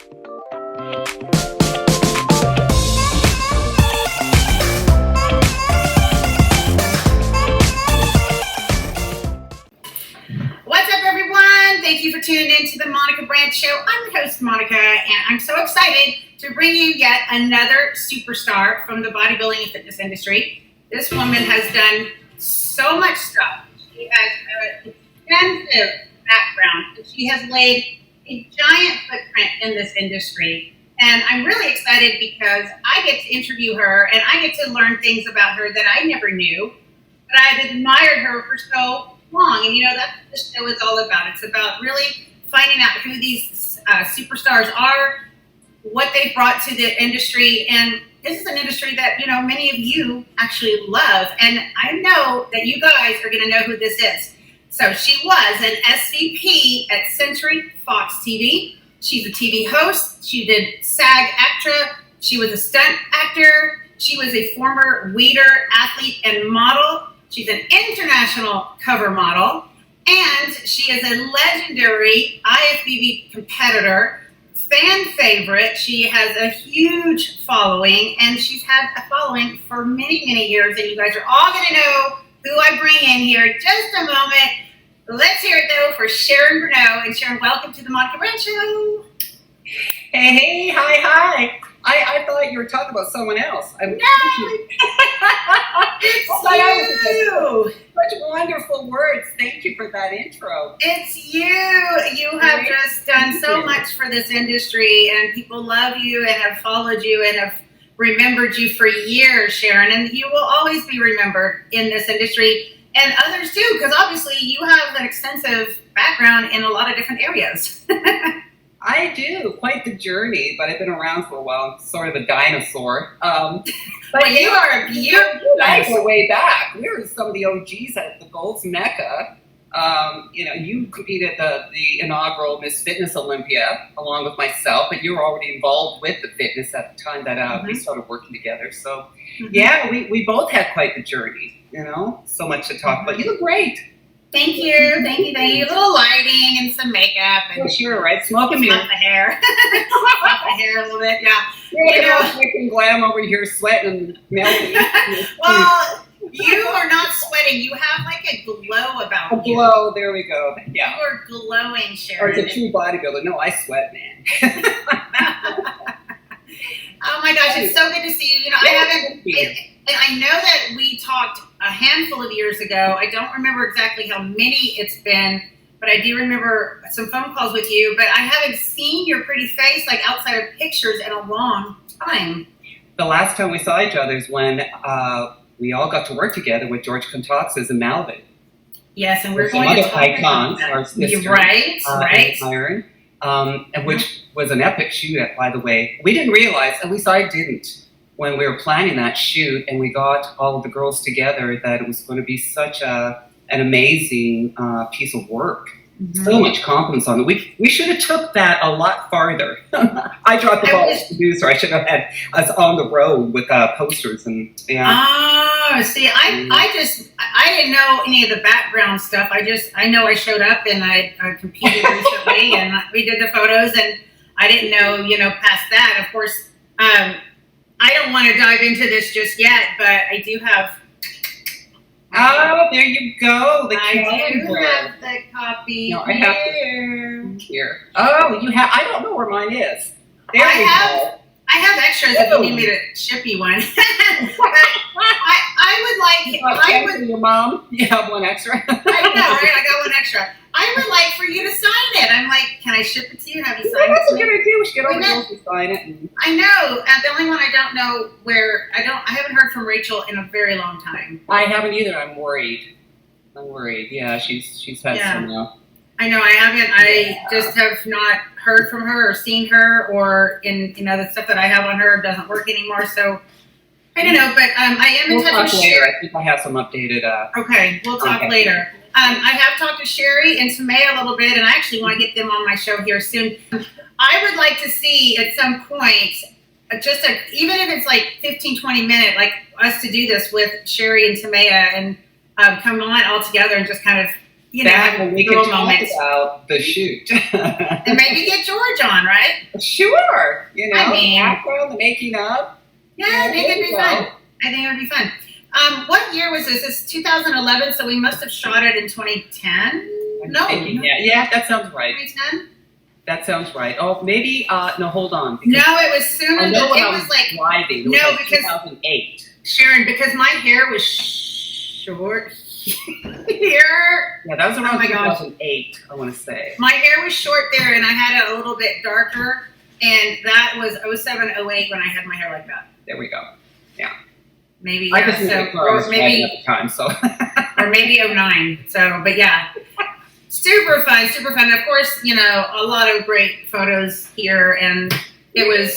What's up, everyone? Thank you for tuning in to the Monica Brant Show. I'm your host, Monica, and I'm so excited to bring you yet another superstar from the bodybuilding and fitness industry. This woman has done so much stuff. She has an extensive background, and she has laid a giant footprint in this industry. And I'm really excited because I get to interview her, and I get to learn things about her that I never knew, but I've admired her for so long. And that's what this show is all about. It's about really finding out who these superstars are, what they've brought to the industry. And this is an industry that, many of you actually love. And I know that you guys are going to know who this is. So she was an SVP at Century Fox TV. She's a TV host. She did SAG-AFTRA. She was a stunt actor. She was a former Weider athlete and model. She's an international cover model. And she is a legendary IFBB competitor, fan favorite. She has a huge following, and she's had a following for many, many years. And you guys are all going to know who I bring in here in just a moment. Let's hear it, though, for Sharon Bruneau. And Sharon, welcome to the Monica Brant Show. Hey, hi. I thought you were talking about someone else. It's you. Such wonderful words. Thank you for that intro. It's you. You have just done so much for this industry, and people love you and have followed you and have remembered you for years, Sharon. And you will always be remembered in this industry, and others too, because obviously you have an extensive background in a lot of different areas. I do. Quite the journey, but I've been around for a while. I'm sort of a dinosaur. But you are a beautiful dinosaur way back. We were some of the OGs at the Gold's Mecca. You competed at the inaugural Miss Fitness Olympia along with myself, but you were already involved with the fitness at the time that we started working together. So, yeah, we both had quite the journey, so much to talk about. You look great. Thank you. A little lighting and some makeup. And sure, right? Smoke and mirror. The hair. The hair a little bit, yeah. Freaking glam over here, sweating and melting. Well, you are not sweating. You have like a glow about you. A glow, there we go. Yeah. You are glowing, Sharon. Or it's a true bodybuilder. No, I sweat, man. Oh my gosh, it's so good to see you. And I know that we talked a handful of years ago. I don't remember exactly how many it's been, but I do remember some phone calls with you. But I haven't seen your pretty face like outside of pictures in a long time. The last time we saw each other is when we all got to work together with George Contox's in Malvin. Yes, and we're some going other to talk icons, about our sisters, right. Iron, and which was an epic shoot, by the way. We didn't realize, at least I didn't, when we were planning that shoot and we got all of the girls together, that it was going to be such an amazing piece of work. So much confidence on it. We should have took that a lot farther. I dropped the ball as producer. I should have had us on the road with posters and Oh, see, I didn't know any of the background stuff. I know I showed up and I competed recently and we did the photos, and I didn't know, past that. Of course, I don't want to dive into this just yet, but I do have. Oh, there you go. I do have the copy. No, I have here. Oh, you have. I don't know where mine is. There we go. I have extras if you need me to ship you one. I would like. Your mom. You have one extra. I know, right? I got one extra. I would like for you to sign it. I'm like, can I ship it to you? Have you signed it? That's a good idea. We should get all the girls to sign it. I know. The only one I don't know where I haven't heard from Rachel in a very long time. I haven't either. I'm worried. Yeah, she's had some now. I know. I haven't. I just have not heard from her or seen her, or in the stuff that I have on her doesn't work anymore. So I don't know. But I am in touch with Sherry. I think I have some updated. Okay, we'll talk later. I have talked to Sherry and Tamaya a little bit, and I actually want to get them on my show here soon. I would like to see at some point, even if it's like 15, 20 minute, like us to do this with Sherry and Tamaya and come on all together and just kind of That we girl can talk moments. about the shoot. And maybe get George on, right? Sure. The I background, the making up. Yeah, I think it'd be fun. I think it would be fun. What year was this? This is 2011, so we must have shot it in 2010. No. Yeah, that sounds right. 2010? That sounds right. Oh, maybe, no, hold on. No, it was sooner than, it was like, driving. It no, was like because 2008. Sharon, because my hair was short here. Yeah, that was around Oh my 2008, I want to say. My hair was short there, and I had it a little bit darker, and that was 07, 08 when I had my hair like that. There we go. Yeah. Maybe, I yeah, just knew or maybe at the time, so. or maybe 09. So, but yeah. Super fun, super fun. Of course, a lot of great photos here, and it was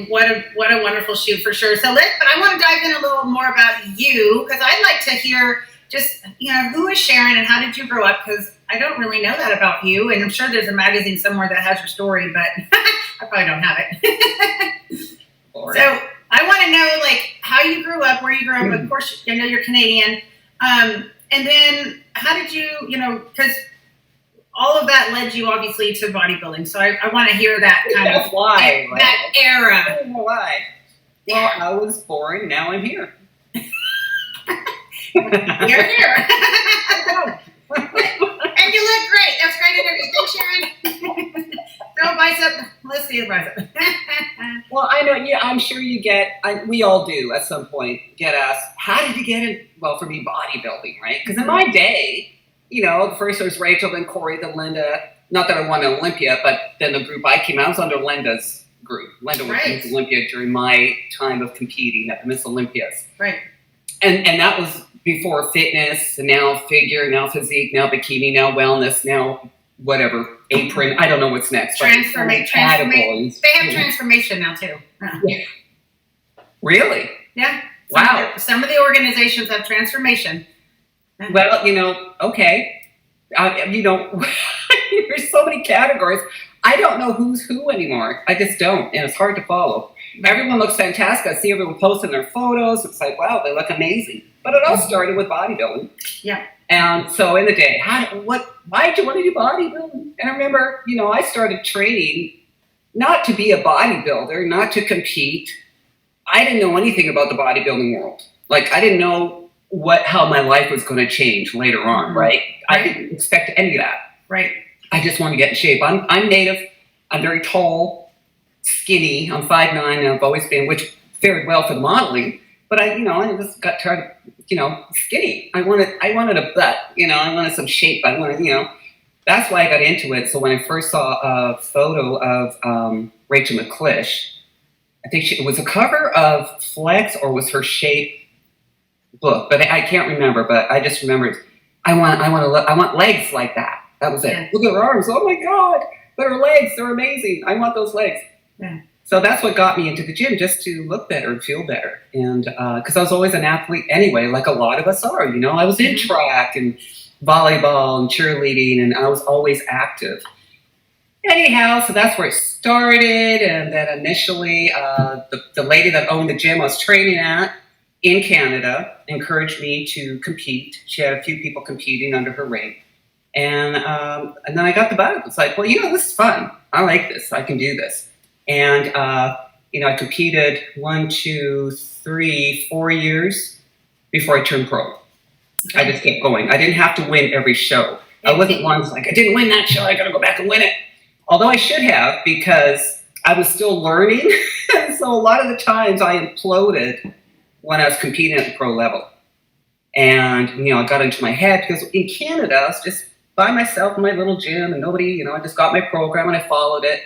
what a wonderful shoot for sure. So, but I want to dive in a little more about you, because I'd like to hear just who is Sharon and how did you grow up? Because I don't really know that about you, and I'm sure there's a magazine somewhere that has your story, but I probably don't have it. So I want to know how you grew up, where you grew up. Of course, I know you're Canadian. And then how did you, because all of that led you obviously to bodybuilding. So I want to hear that kind of why, right? That era. I don't know why. Well, I was born. Now I'm here. You're here. And you look great. That's great interview. Thanks, Sharon. Throw a bicep. Let's see a bicep. Well, I know. Yeah, I'm sure you we all do at some point get asked, how did you get in? Well, for me, bodybuilding, right? Because in my day, first there was Rachel, then Corey, then Linda. Not that I won Olympia, but then the group I came out, I was under Linda's group. Linda was Miss Olympia during my time of competing at the Miss Olympias. Right. And that was before fitness, and now figure, now physique, now bikini, now wellness, now whatever, apron. I don't know what's next. Transformation. They have transformation now too. Yeah. Really? Yeah. Wow. Some of the organizations have transformation. Well, okay. There's so many categories. I don't know who's who anymore. I just don't, and it's hard to follow. Everyone looks fantastic. I see everyone posting their photos. It's like, wow, they look amazing. But it all started with bodybuilding. Yeah. And so in the day, why did you want to do bodybuilding? And I remember, I started training not to be a bodybuilder, not to compete. I didn't know anything about the bodybuilding world. I didn't know how my life was going to change later on, right? I didn't expect any of that. Right. I just wanted to get in shape. I'm native. I'm very tall, skinny. I'm 5'9", and I've always been, which fared well for the modeling. But I just got tired of, skinny. I wanted a butt, I wanted some shape. I wanted, that's why I got into it. So when I first saw a photo of Rachel McClish, I think it was a cover of Flex, or was her shape book, but I can't remember. But I just remembered, I want legs like that. That was it. Yeah. Look at her arms. Oh my God! But her legs, they're amazing. I want those legs. Yeah. So that's what got me into the gym, just to look better and feel better. And because I was always an athlete anyway, like a lot of us are. I was in track and volleyball and cheerleading, and I was always active. Anyhow, so that's where it started. And then initially, the lady that owned the gym I was training at in Canada encouraged me to compete. She had a few people competing under her ring. And then I got the bug. It's like, well, this is fun. I like this. I can do this. And, I competed 4 years before I turned pro. I just kept going. I didn't have to win every show. I wasn't one who's like, I didn't win that show. I got to go back and win it. Although I should have, because I was still learning. So a lot of the times I imploded when I was competing at the pro level. And, I got into my head, because in Canada, I was just by myself in my little gym, and nobody, I just got my program and I followed it.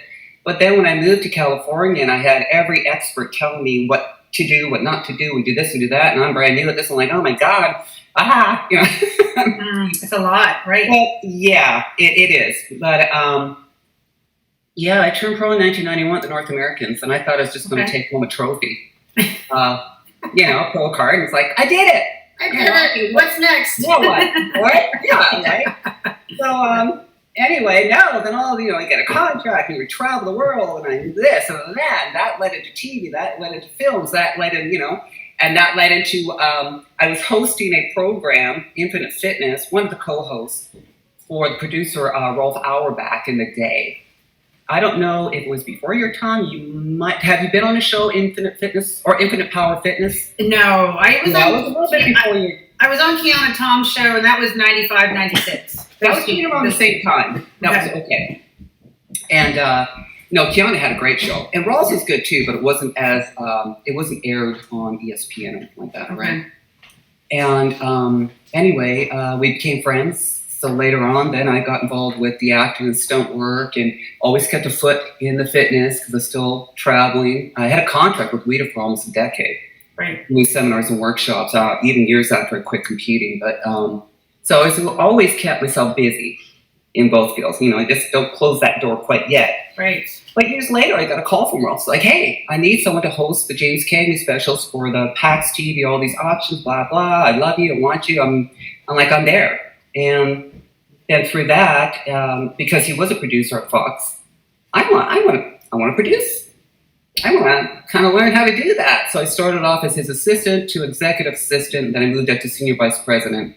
But then when I moved to California, and I had every expert telling me what to do, what not to do, we do this, we do that, and I'm brand new at this, I'm like, oh my God, It's a lot, right? Well, yeah, it is. But I turned pro in 1991 at the North Americans, and I thought I was just going to take home a trophy, a pro card, and it's like, I did it. I did it. What's next? Yeah, what? Yeah, right? So, anyway, then I get a contract, and we travel the world, and I do this and that, and that led into TV, that led into films, that led into, And that led into, I was hosting a program, Infinite Fitness, one of the co-hosts for the producer, Rolf Auerbach in the day. I don't know if it was before your time. Have you been on a show, Infinite Fitness or Infinite Power Fitness? No, I was That was a little bit before you. I was on Keanu Tom's show, and that was 95, 96. That was kind of around the same time. That was okay. And no, Keanu had a great show, and Rawls was good too, but it wasn't as it wasn't aired on ESPN or anything like that, right? And anyway, we became friends. So later on, then I got involved with the acting and stunt work, and always kept a foot in the fitness because I was still traveling. I had a contract with WIDA for almost a decade. Right. Doing seminars and workshops, even years after I quit competing. But so I always kept myself busy in both fields. You know, I just don't close that door quite yet. Right. But years later, I got a call from Ross, like, hey, I need someone to host the James Cagney specials for the PAX TV, all these options, blah, blah. I love you, I want you. I'm there. And then through that, because he was a producer at Fox, I want to produce. I want to kind of learn how to do that. So I started off as his assistant to executive assistant. Then I moved up to senior vice president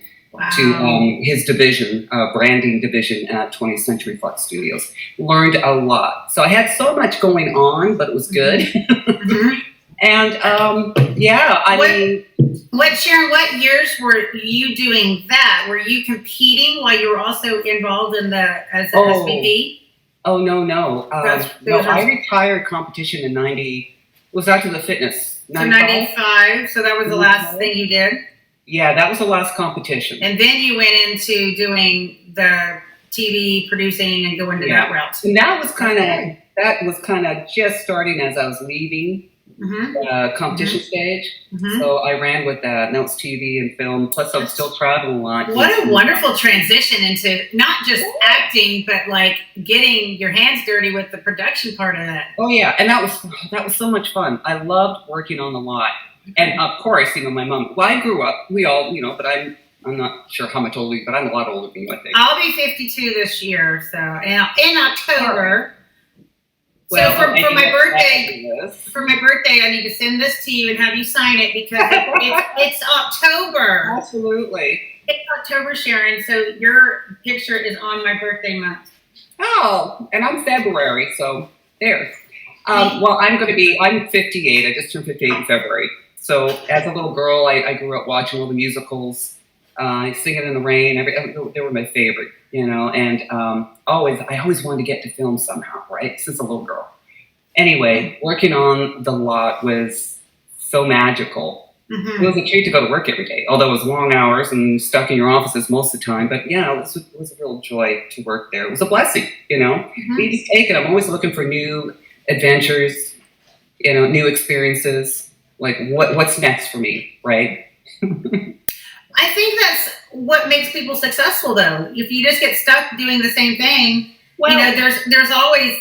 to his division, branding division at 20th Century Fox Studios. Learned a lot. So I had so much going on, but it was good. Mm-hmm. And yeah, I mean. Sharon, what years were you doing that? Were you competing while you were also involved in as an SBB? Oh, no. No, I retired competition in 90. Was after the fitness. 95, so that was the last thing you did? Yeah, that was the last competition. And then you went into doing the TV producing and going to that route. And that was kind of just starting as I was leaving the competition stage. Mm-hmm. So I ran with that. And that was TV and film. Plus I was still traveling a lot. What a wonderful transition into not just acting, but like getting your hands dirty with the production part of that. Oh yeah, and that was so much fun. I loved working on the lot. And of course, you know, my mom. Well, I grew up. We all, you know, but I'm not sure how much older, but I'm a lot older than you, I think. I'll be 52 this year, so in October. Well, so for my birthday, I need to send this to you and have you sign it because it's October. Absolutely. It's October, Sharon. So your picture is on my birthday month. Oh, and I'm February, so there. Well, I'm 58. I just turned 58 in February. So as a little girl, I grew up watching all the musicals, Singing in the Rain. They were my favorite, you know. And I always wanted to get to film somehow, right? Since a little girl. Anyway, working on the lot was so magical. Mm-hmm. It was a treat to go to work every day, although it was long hours and stuck in your offices most of the time. But yeah, it was a real joy to work there. It was a blessing, you know. Mm-hmm. You just take it. I'm always looking for new adventures, you know, new experiences. Like what's next for me, right? I think that's what makes people successful, though. If you just get stuck doing the same thing, you know, there's always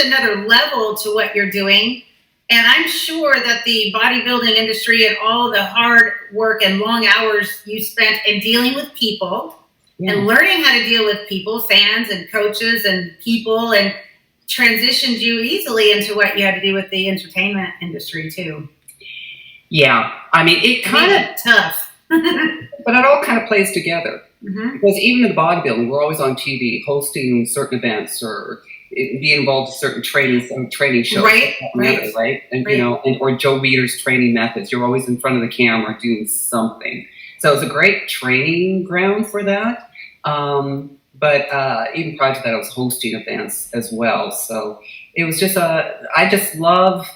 another level to what you're doing. And I'm sure that the bodybuilding industry and all the hard work and long hours you spent in dealing with people and learning how to deal with people, fans and coaches and people, and transitioned you easily into what you had to do with the entertainment industry too. Yeah, I mean, it kind of tough. But it all kind of plays together. Mm-hmm. Because even in the bodybuilding, we're always on TV, hosting certain events or being involved in certain training shows. Right. And, you know, or Joe Weider's training methods. You're always in front of the camera doing something. So it was a great training ground for that. But even prior to that, I was hosting events as well. So it was just I just love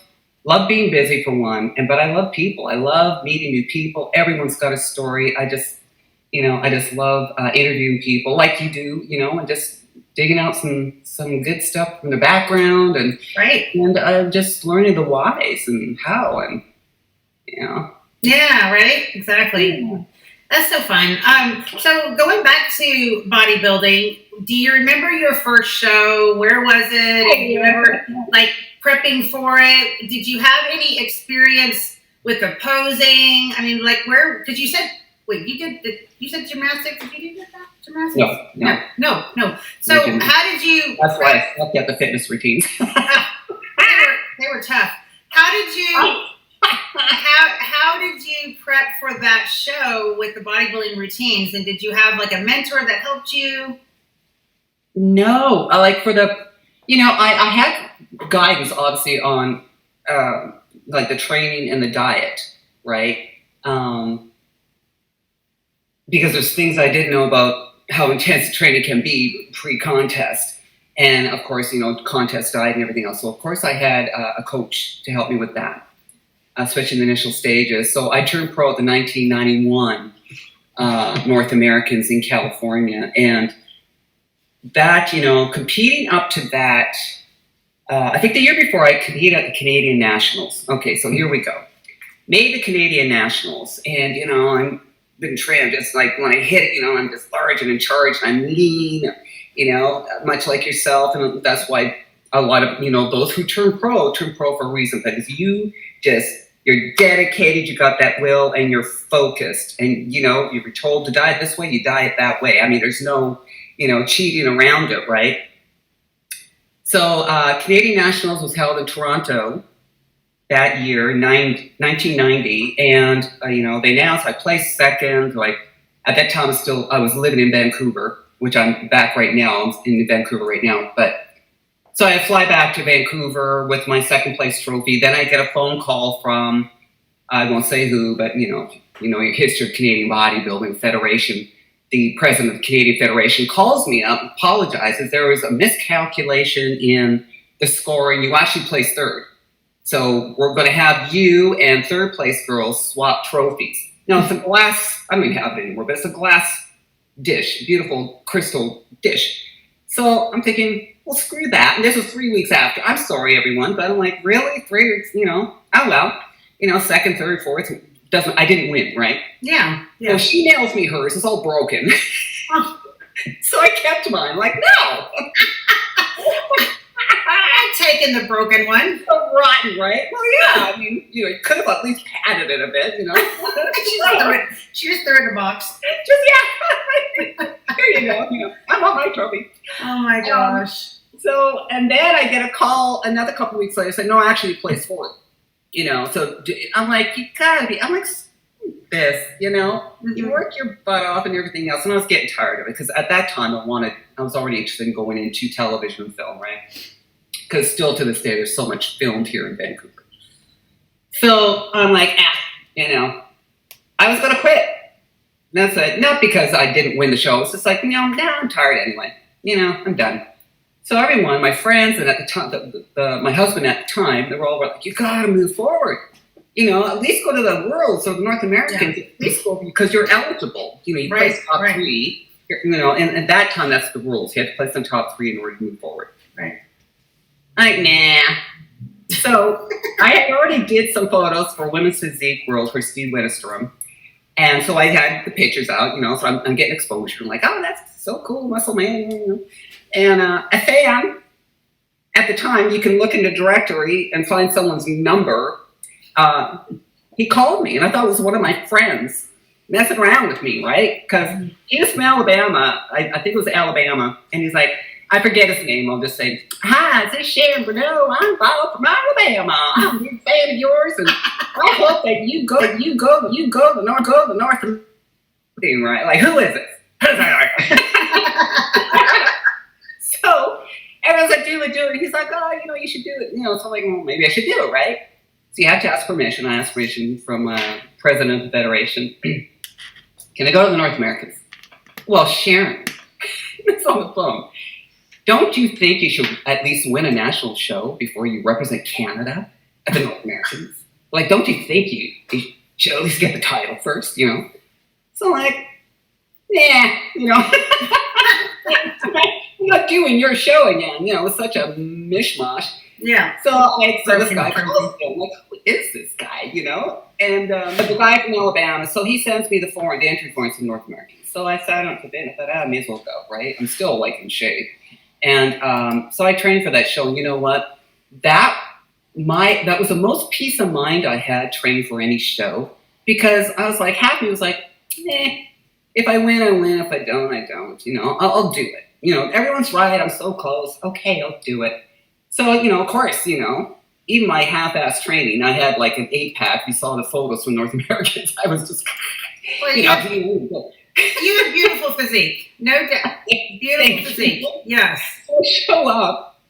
being busy for one, but I love people. I love meeting new people. Everyone's got a story. I just love interviewing people like you do, you know, and just digging out some good stuff from the background and just learning the whys and how and, you know. Yeah, right. Exactly. Yeah. That's so fun. So going back to bodybuilding, do you remember your first show? Where was it? Do you remember like prepping for it? Did you have any experience with the posing? I mean, like where? Because you said you said gymnastics. Did you do that? Gymnastics? No. So how did you? That's why I stuck at the fitness routines. They were tough. How did you? how did you prep for that show with the bodybuilding routines? And did you have like a mentor that helped you? No, like for the, I had guidance obviously on like the training and the diet, right? Because there's things I didn't know about how intense training can be pre-contest. And of course, contest diet and everything else. So of course I had a coach to help me with that, especially in the initial stages. So I turned pro at the 1991 North Americans in California. And that, competing up to that, I think the year before I competed at the Canadian Nationals. Okay, so here we go. Made the Canadian Nationals. And, I'm been trained just like when I hit it, I'm just large and in charge and I'm lean, much like yourself. And that's why a lot of, those who turn pro for a reason. Because you're dedicated, you got that will, and you're focused. And, you were told to diet this way, you diet that way. I mean, there's no, cheating around it, right? So Canadian Nationals was held in Toronto that year, 1990, and they announced I placed second. Like at that time, I was living in Vancouver, which I'm back right now. I'm in Vancouver right now, but so I fly back to Vancouver with my second place trophy. Then I get a phone call from I won't say who, but your history of Canadian Bodybuilding Federation. The president of the Canadian Federation calls me up, apologizes. There was a miscalculation in the scoring. You actually placed third. So we're going to have you and third place girls swap trophies. Now it's a glass, I don't even have it anymore, but it's a glass dish, beautiful crystal dish. So I'm thinking, well, screw that. And this was 3 weeks after. I'm sorry, everyone, but I'm like, really? 3 weeks, oh well. Second, third, fourth, I didn't win, right? Yeah. So she nails me hers. It's all broken. Oh. So I kept mine. Like, no. I'm taking the broken one. So rotten, right? Well, yeah. I mean, you could have at least padded it a bit, She just threw it in the box. Here you go. I want my trophy. Oh my gosh. So, and then I get a call another couple weeks later saying, no, I actually placed fourth. So I'm like, you gotta be, I'm like, this, you work your butt off and everything else. And I was getting tired of it because at that time I was already interested in going into television and film, right? Because still to this day, there's so much filmed here in Vancouver. So I'm like, I was going to quit. And that's it. Not because I didn't win the show. It's just like, I'm tired anyway. I'm done. So everyone, my friends, and at the time, my husband at the time, they were all like, you got to move forward. At least go to the Worlds or the North Americans. At least go because you're eligible. You place top three. And at that time, that's the rules. You have to place in top three in order to move forward. Right. Like, nah. So I had already did some photos for Women's Physique World for Steve Winterstrom. And so I had the pictures out, so I'm getting exposure. I'm like, oh, that's so cool, muscle man. And a fan, at the time, you can look in the directory and find someone's number. He called me, and I thought it was one of my friends messing around with me, right? Because he was from Alabama. I think it was Alabama. And he's like, I forget his name. I'll just say, hi, this is Sharon Bruneau. I'm Bob from Alabama. I'm a big fan of yours, and I hope that you go to the North. Right? Like, who is this? So everyone's like, do it. And he's like, oh, you should do it. So I'm like, well, maybe I should do it, right? So you have to ask permission. I asked permission from president of the federation. Can I go to the North Americans? Well, Sharon, it's on the phone. Don't you think you should at least win a national show before you represent Canada at the North Americans? Like, don't you think you should at least get the title first, So I'm like, yeah, you're not doing your show again, it was such a mishmash. Yeah. So this guy calls me. I'm like, who is this guy, And the guy from Alabama, so he sends me the entry forms from North American. So I sat on it, I thought, I may as well go, right? I'm still in shape. And so I trained for that show, and you know what? That was the most peace of mind I had training for any show, because I was like, happy. It was like, if I win, I win. If I don't, I don't. I'll do it. Everyone's right. I'm so close. Okay, I'll do it. So, of course, even my half-ass training, I had like an 8-pack. You saw the photos from North Americans. I was just, Well, you have beautiful physique, no doubt. Beautiful physique. Yes. So I show up,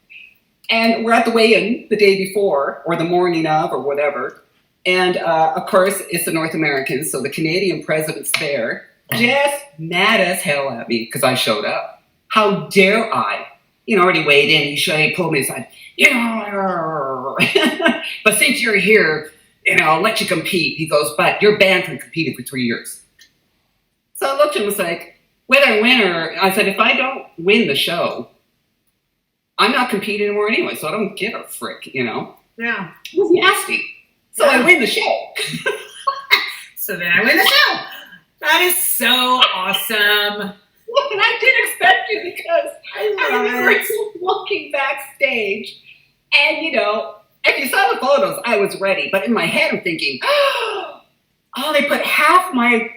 and we're at the weigh-in the day before, or the morning of, or whatever. And of course, it's the North Americans, so the Canadian president's there, just mad as hell at me because I showed up. How dare I? Already weighed in. He pulled me aside. But since you're here, I'll let you compete. He goes, but you're banned from competing for 3 years. So I looked at him and was like, whether I win or, I said, if I don't win the show, I'm not competing anymore anyway, so I don't give a frick, Yeah. It was nasty. So I win the show. So then I win the show. That is so awesome. And I didn't expect it because I remember walking backstage, and if you saw the photos, I was ready. But in my head, I'm thinking, oh, they put half my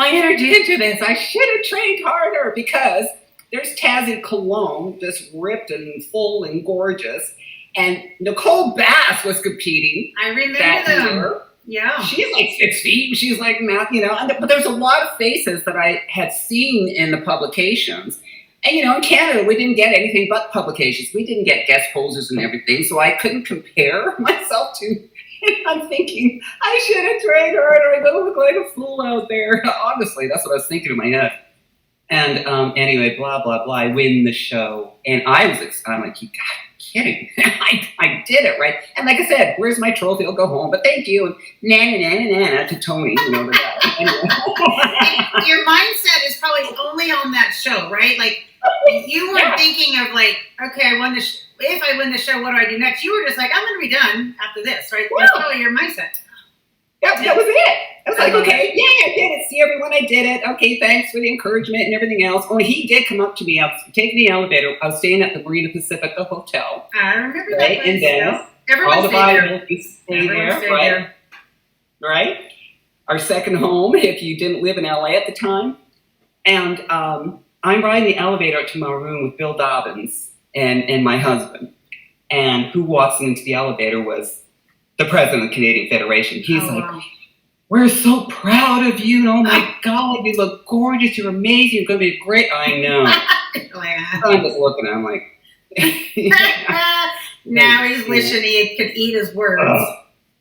energy into this. I should have trained harder because there's Taz in Cologne, just ripped and full and gorgeous, and Nicole Bass was competing. I remember that them. year. Yeah. She's like 6 feet. She's like, but there's a lot of faces that I had seen in the publications. And, in Canada, we didn't get anything but publications. We didn't get guest posers and everything. So I couldn't compare myself to. And I'm thinking, I should have trained harder. I don't look like a fool out there. Honestly, that's what I was thinking in my head. And anyway, blah, blah, blah. I win the show. And I'm like, you got kidding. I did it, right? And like I said, where's my trophy? I'll go home, but thank you. And to Tony, the guy. Anyway. Your mindset is probably only on that show, right? Like, you weren't thinking of like, okay, I won the if I win the show, what do I do next? You were just like, I'm going to be done after this, right? That's probably your mindset. Yep, that was it. I was like, okay, I did it. See everyone, I did it. Okay, thanks for the encouragement and everything else. Oh, he did come up to me. I was taking the elevator. I was staying at the Marina Pacifica Hotel. I remember that place. And then all the bodybuilders stayed there, right? Our second home, if you didn't live in LA at the time. And I'm riding the elevator up to my room with Bill Dobbins and my husband. And who walks into the elevator was the president of the Canadian Federation. He's like, we're so proud of you. Oh my God, you look gorgeous. You're amazing. You're going to be great. I know. I'm just looking at him like. Now he's wishing he could eat his words.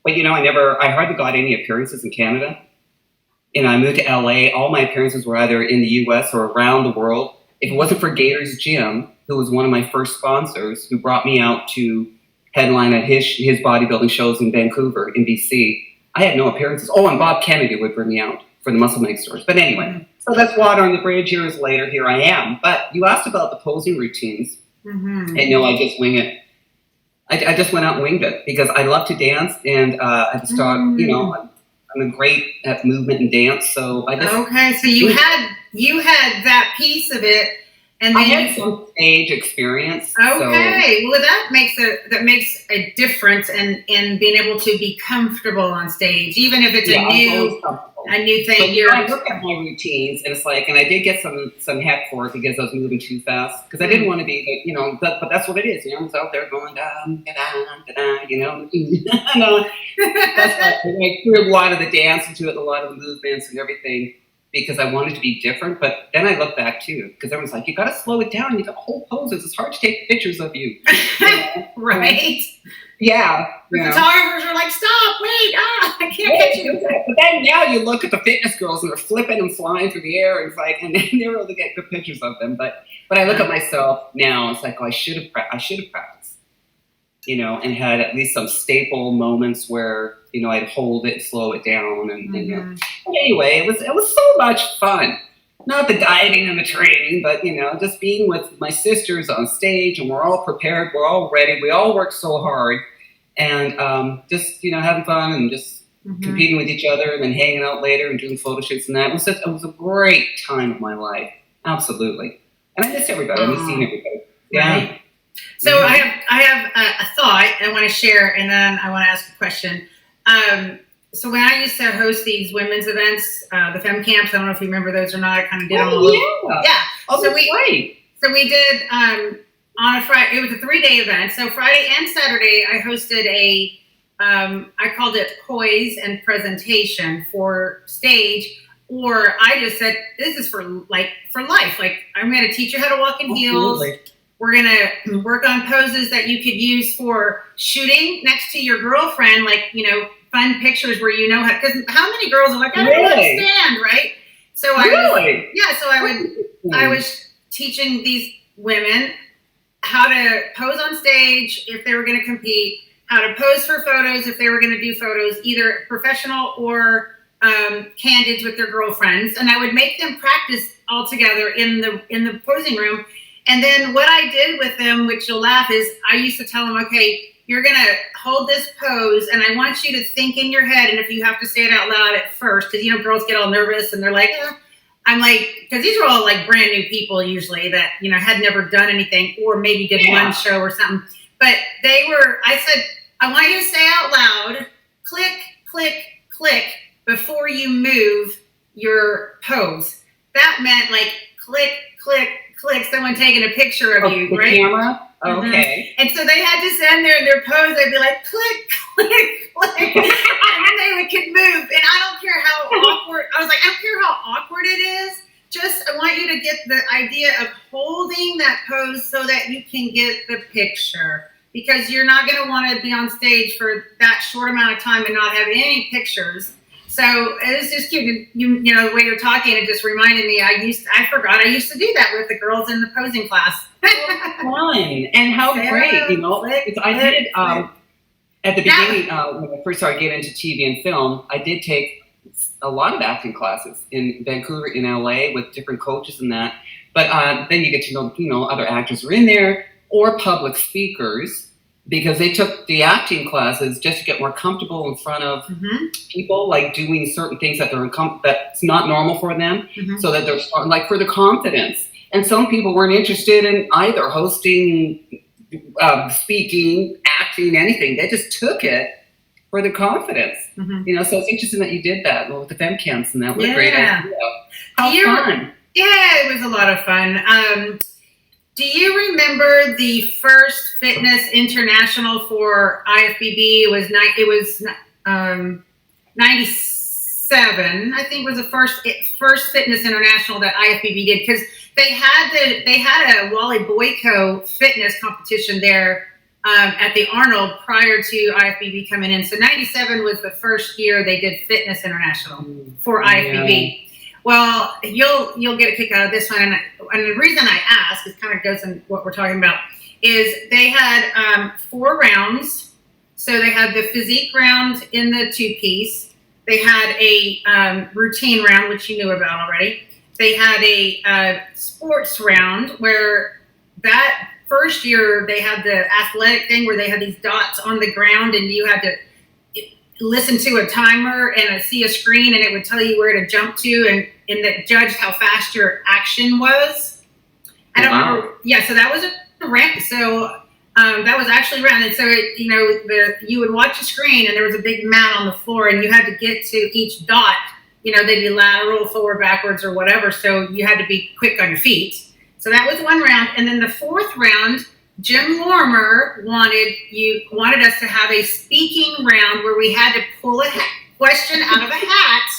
But I hardly got any appearances in Canada. I moved to LA. All my appearances were either in the US or around the world. If it wasn't for Gator's Gym, who was one of my first sponsors, who brought me out to headline at his bodybuilding shows in Vancouver, in BC, I had no appearances. Oh, and Bob Kennedy would bring me out for the Muscle Make stores. But anyway, so that's water on the bridge. Years later, here I am. But you asked about the posing routines. Mm-hmm. And no, I just wing it. I just went out and winged it because I love to dance, and I just thought, I'm great at movement and dance. So I just so you had that piece of it. And I had some stage experience. Okay, well that makes a difference in being able to be comfortable on stage, even if it's a new thing. So I look at my routines, and it's like, and I did get some heck for it because I was moving too fast because I didn't want to be, but that's what it is. I was out there going da da da da, That's why I threw a lot of the dance into it, a lot of the movements and everything, because I wanted to be different. But then I look back too, because everyone's like, you got to slow it down. You got whole poses. It's hard to take pictures of you. Right. Yeah. The photographers are like, stop, wait, I can't get you. But then now you look at the fitness girls and they're flipping and flying through the air. And it's like, and then they're able to get good pictures of them. But I look at myself now, it's like, oh, I should have practiced, and had at least some staple moments where, I'd hold it, slow it down. And but anyway, it was so much fun. Not the dieting and the training, but, just being with my sisters on stage, and we're all prepared, we're all ready, we all work so hard, and just, having fun and just competing with each other and then hanging out later and doing photo shoots and that. It was a great time of my life. Absolutely. And I miss everybody. I miss seeing everybody. Yeah. Right. So I have a thought I want to share, and then I want to ask a question. So when I used to host these women's events, the Femme Camps, I don't know if you remember those or not. I kind of did them all. Yeah. Yeah. Oh, so we did on a Friday. It was a 3-day event. So Friday and Saturday, I hosted I called it poise and presentation for stage. Or I just said, this is for life. Like, I'm going to teach you how to walk in heels. We're going to work on poses that you could use for shooting next to your girlfriend, like, fun pictures where because how many girls are like, I don't understand, right? So I was teaching these women how to pose on stage if they were going to compete, how to pose for photos if they were going to do photos, either professional or Candids with their girlfriends, and I would make them practice all together in the posing room. And then what I did with them, which you'll laugh, is I used to tell them, okay, you're gonna hold this pose, and I want you to think in your head, and if you have to say it out loud at first, because girls get all nervous and they're like, I'm like, because these are all like brand new people usually that had never done anything or maybe did one show or something. But I said, I want you to say out loud, click, click, click, before you move your pose. That meant like click, click, click, someone taking a picture of you, right? Camera? Okay. And so they had to stand there in their pose. They'd be like, click, click, click. And then they could move. And I don't care how awkward. I was like, I don't care how awkward it is. Just, I want you to get the idea of holding that pose so that you can get the picture. Because you're not going to want to be on stage for that short amount of time and not have any pictures. So it was just cute. The way you're talking, it just reminded me. I forgot I used to do that with the girls in the posing class. Fun and how great, I did at the beginning when I first started getting into TV and film. I did take a lot of acting classes in Vancouver, in LA, with different coaches and that. But then you get to know, other actors are in there or public speakers. Because they took the acting classes just to get more comfortable in front of people, like doing certain things that that's not normal for them, so that they're like for the confidence. And some people weren't interested in either hosting, speaking, acting, anything. They just took it for the confidence. So it's interesting that you did that with the fem camps and that. What a great idea! How fun! Yeah, it was a lot of fun. Do you remember the first fitness international for IFBB? It was 97, I think, was the first fitness international that IFBB did, because they had a Wally Boyko fitness competition there at the Arnold prior to IFBB coming in. So 97 was the first year they did fitness international for IFBB. Well, you'll get a kick out of this one, and the reason I ask, it kind of goes in what we're talking about, is they had 4 rounds. So they had the physique round in the 2-piece. They had a routine round, which you knew about already. They had a sports round where that first year they had the athletic thing where they had these dots on the ground, and you had to listen to a timer and see a screen, and it would tell you where to jump to, and that judged how fast your action was. I don't remember. Yeah, so that was a ramp. So that was actually round. And so you would watch a screen, and there was a big mat on the floor, and you had to get to each dot. They'd be lateral, forward, backwards, or whatever. So you had to be quick on your feet. So that was one round, and then the 4th round, Jim Lorimer wanted us to have a speaking round where we had to pull a question out of a hat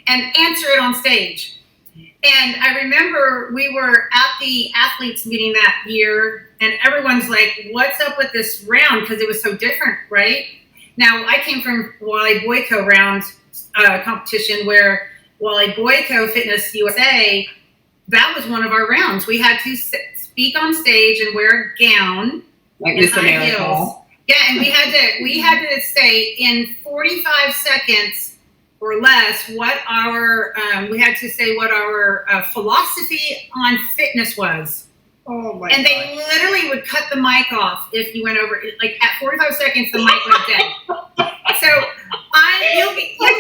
and answer it on stage. And I remember we were at the athletes meeting that year, and everyone's like, what's up with this round? Because it was so different, right? Now, I came from Wally Boyko round competition where Wally Boyko Fitness USA, that was one of our rounds. We had to speak on stage and wear a gown like and high heels. Yeah, and we had to say in 45 seconds or less what our philosophy on fitness was. Oh my! And they literally would cut the mic off if you went over. Like at 45 seconds, the mic went dead. So you'll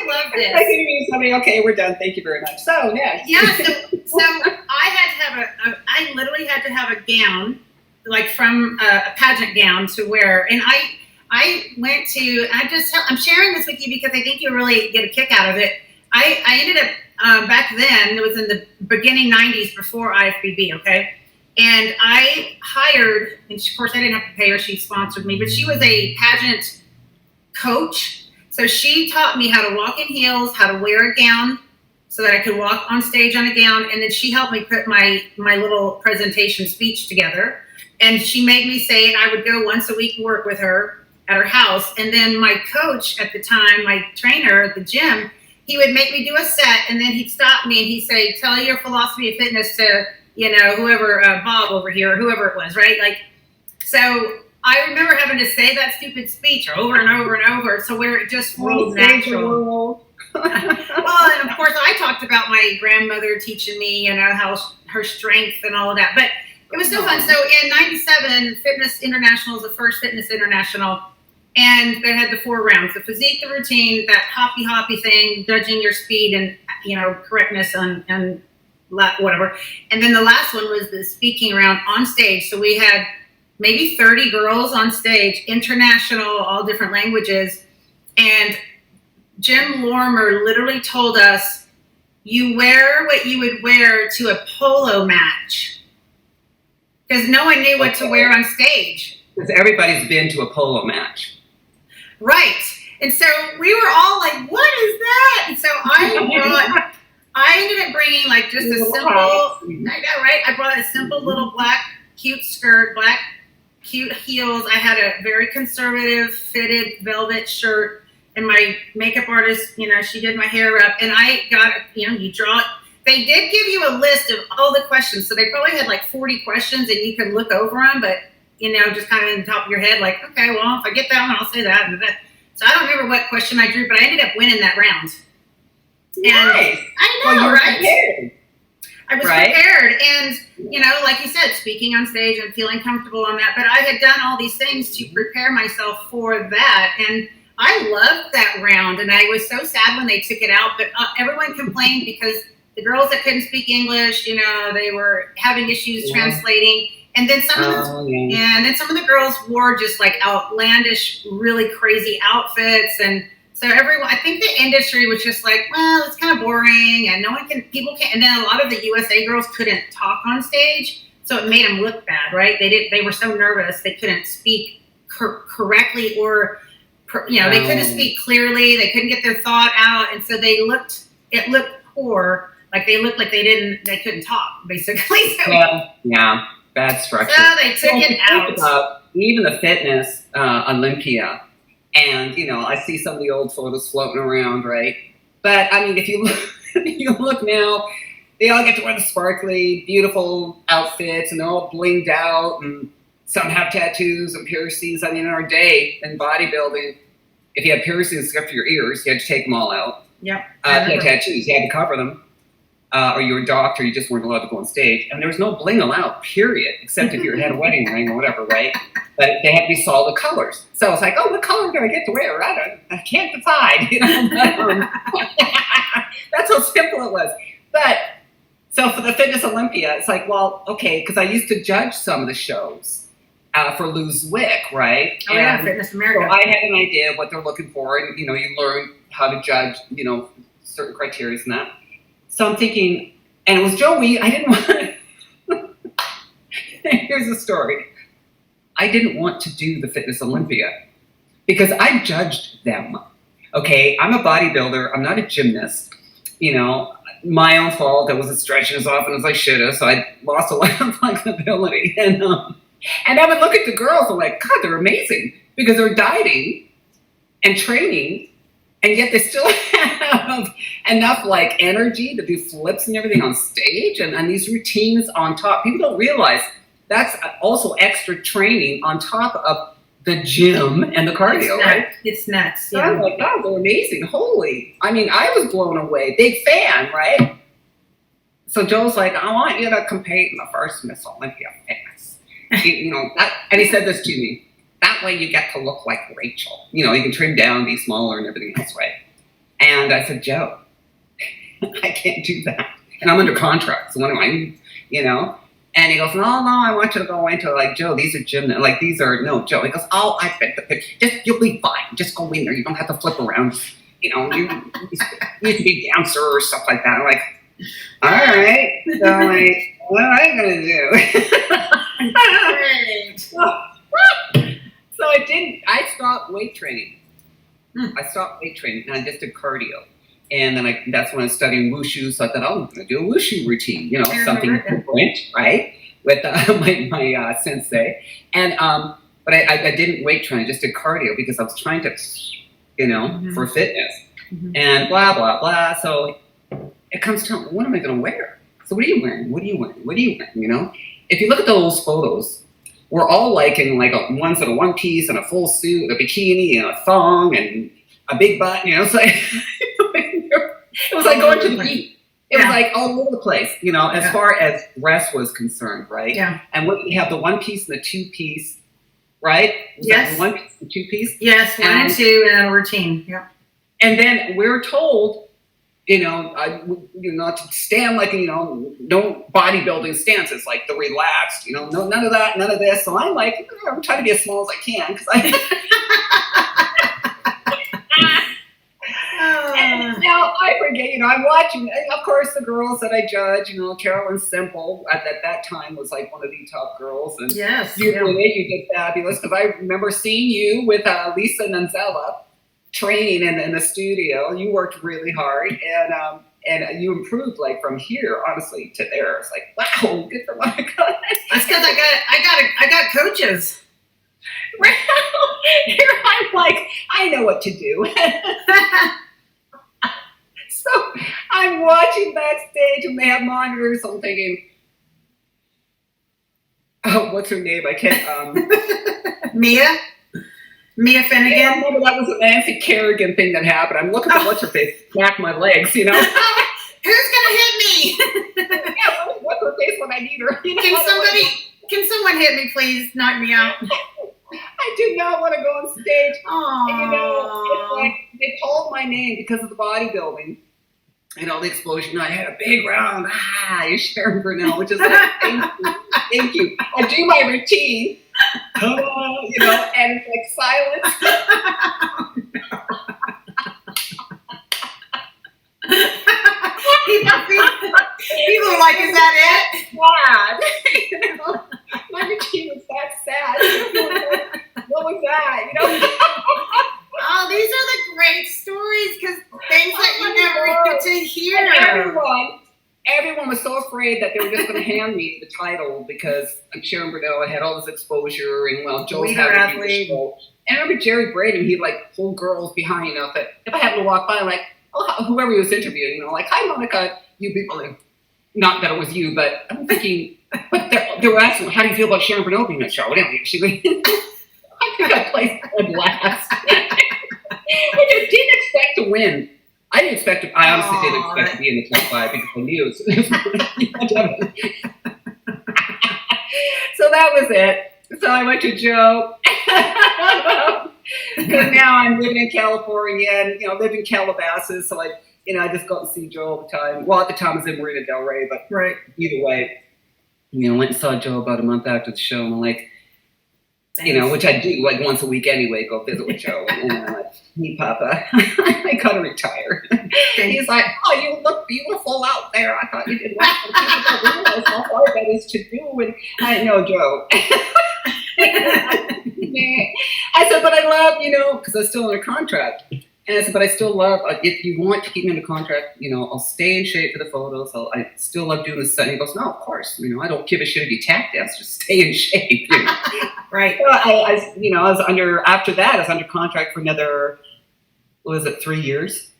love this. I can hear somebody. Okay, we're done. Thank you very much. So yeah. Yeah. So I literally had to have a gown, like from a pageant gown to wear, and I went to. I'm sharing this with you because I think you'll really get a kick out of it. I ended up back then. It was in the beginning '90s before IFBB. Okay. And I hired, and of course I didn't have to pay her, she sponsored me, but she was a pageant coach. So she taught me how to walk in heels, how to wear a gown so that I could walk on stage on a gown. And then she helped me put my little presentation speech together. And she made me say it. I would go once a week work with her at her house. And then my coach at the time, my trainer at the gym, he would make me do a set, and then he'd stop me and he'd say, tell your philosophy of fitness to, whoever, Bob over here, or whoever it was, right? Like, so I remember having to say that stupid speech over and over and over, so where it just rolled natural. Well, and of course I talked about my grandmother teaching me, how her strength and all of that, but it was so fun. So in 97, Fitness International was the first Fitness International. And they had the 4 rounds: the physique, the routine, that hoppy thing, judging your speed and, correctness and whatever. And then the last one was the speaking round on stage. So we had maybe 30 girls on stage, international, all different languages. And Jim Lorimer literally told us, you wear what you would wear to a polo match. Because no one knew what to wear on stage. Because everybody's been to a polo match. Right. And so we were all like, what is that? And so I ended up bringing like just a simple, I know, right? I brought a simple little black, cute skirt, black, cute heels. I had a very conservative fitted velvet shirt, and my makeup artist, she did my hair up, and I got, you draw it. They did give you a list of all the questions. So they probably had like 40 questions, and you could look over them, but just kind of in the top of your head, like, okay, well, if I get that one, I'll say that. So I don't remember what question I drew, but I ended up winning that round. And nice. I know, well, right? Prepared. I was prepared. And, like you said, speaking on stage and feeling comfortable on that. But I had done all these things to prepare myself for that. And I loved that round. And I was so sad when they took it out. But everyone complained because the girls that couldn't speak English, they were having issues translating. And then some of the girls wore just like outlandish, really crazy outfits, and so everyone, I think the industry was just like, well, it's kind of boring, and people can't. And then a lot of the USA girls couldn't talk on stage, so it made them look bad, right? They were so nervous they couldn't speak correctly, or they couldn't speak clearly. They couldn't get their thought out, and so it looked poor, like they looked like they couldn't talk, basically. So, yeah. Bad structure. So they took it out. About even the fitness Olympia, and I see some of the old photos floating around, right? But I mean, if you look now, they all get to wear the sparkly, beautiful outfits, and they're all blinged out, and some have tattoos and piercings. I mean, in our day in bodybuilding, if you had piercings except for your ears, you had to take them all out. Yep. If you had tattoos, you had to cover them. Or you were a doctor, you just weren't allowed to go on stage. And there was no bling allowed, period, except if you had a wedding ring or whatever, right? But they had to be solid colors. So it's like, oh, what color do I get to wear? I can't decide. That's how simple it was. But, so for the Fitness Olympia, it's like, well, okay, because I used to judge some of the shows for Lou's Wick, right? Oh, yeah, Fitness America. So I had an idea of what they're looking for, and, you learn how to judge, certain criteria and that. So I'm thinking, and it was Joey, I didn't want to, here's the story. I didn't want to do the Fitness Olympia because I judged them. Okay, I'm a bodybuilder, I'm not a gymnast. My own fault, I wasn't stretching as often as I should have, so I lost a lot of flexibility. And I would look at the girls, I'm like, God, they're amazing because they're dieting and training, and yet they still have enough energy to do flips and everything on stage, and these routines on top. People don't realize that's also extra training on top of the gym and the cardio, right? It's nuts. So I'm like, God, they're amazing. Holy. I mean, I was blown away. Big fan, right? So Joe's like, I want you to compete in the first Miss Olympia Fitness. And he said this to me. That way you get to look like Rachel. You can trim down, be smaller, and everything else, right? And I said, Joe, I can't do that. And I'm under contract, so what am I, And he goes, no, I want you to go into, Joe, these are gymnasts. Joe. He goes, oh, I fit the picture. You'll be fine. Just go in there. You don't have to flip around. You used to be a dancer or stuff like that. I'm like, all right. So what am I going to do? So I stopped weight training. I stopped weight training and I just did cardio. And then that's when I was studying wushu. So I thought, oh, I'm going to do a wushu routine, something different, right? With my sensei. And, but I didn't weight train. I just did cardio because I was trying to, for fitness and blah, blah, blah. So it comes to, what am I going to wear? So what are you wearing? What are you wearing? What are you wearing? If you look at those photos, we're all liking ones in a one piece and a full suit, a bikini and a thong and a big butt. It's like it was like going to the beach. It was like all over the place. As far as dress was concerned, right? Yeah. And when you have the one piece and the two piece, right? Yes. One piece and two piece. Yes, one and two and a routine. Yeah. And then we're told, not to stand like, no bodybuilding stances, like the relaxed, no, none of that, none of this. So I'm like, I'm trying to be as small as I can because and now I forget, I'm watching, and of course the girls that I judge, Carolyn Simple at that time was like one of the top girls. And yes, you did fabulous because I remember seeing you with Lisa Nanzella training in the studio. You worked really hard and you improved from here honestly to there. It's like, wow, good for Monica. That's because I got coaches. Here I'm like, I know what to do. So I'm watching backstage and they have monitors. So I'm thinking, oh, what's her name? I can't. Mia Finnegan. Yeah, that was a Nancy Kerrigan thing that happened. I'm looking for what's her face, smack my legs, Who's gonna hit me? Yeah, what's her face when I need her? Can someone hit me, please? Knock me out. I do not want to go on stage. Aww. And, it's like they called my name because of the bodybuilding. The explosion. I had a big round. You're Sharon Bruneau, which is like, thank you. I do my routine. And it's like silence. People are like, is that it? Sad. My routine was that sad. What was that? Oh, these are the great stories because things that you never get to hear. And everyone was so afraid that they were just going to hand me the title because Sharon Bruneau had all this exposure and Joe's having a show. And I remember Jerry Braden, he'd pull girls behind, that if I happened to walk by, whoever he was interviewing, hi Monica, you people, not that it was you, but I'm thinking, but they were asking, how do you feel about Sharon Bruneau being on the show? Anyway, I think I placed a blast. I didn't expect to win. I honestly didn't expect to be in the top 5 because I knew it was So that was it. So I went to Joe. Because now I'm living in California and, live in Calabasas. So I just go and see Joe all the time. Well, at the time I was in Marina Del Rey, but either way, went and saw Joe about a month after the show. And I'm like, which I do once a week anyway, go visit with Joe. And I'm like, hey, Papa, I gotta retire. He's like, oh, you look beautiful out there. I thought you did well. How hard that is to do. And I know, Joe. I said, but I love, because I'm still under contract. And I said, but I still love, if you want to keep me under contract, I'll stay in shape for the photos. I still love doing the set. And he goes, no, of course. I don't give a shit if you tap dance, just stay in shape. Right. So I was after that, I was under contract for another, 3 years?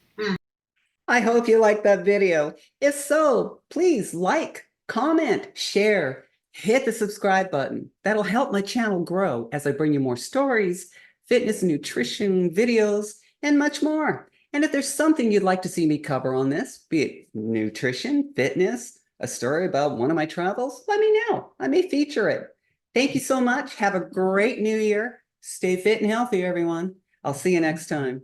I hope you liked that video. If so, please like, comment, share, hit the subscribe button. That'll help my channel grow as I bring you more stories, fitness and nutrition videos, and much more. And if there's something you'd like to see me cover on this, be it nutrition, fitness, a story about one of my travels, let me know. I may feature it. Thank you so much. Have a great new year. Stay fit and healthy, everyone. I'll see you next time.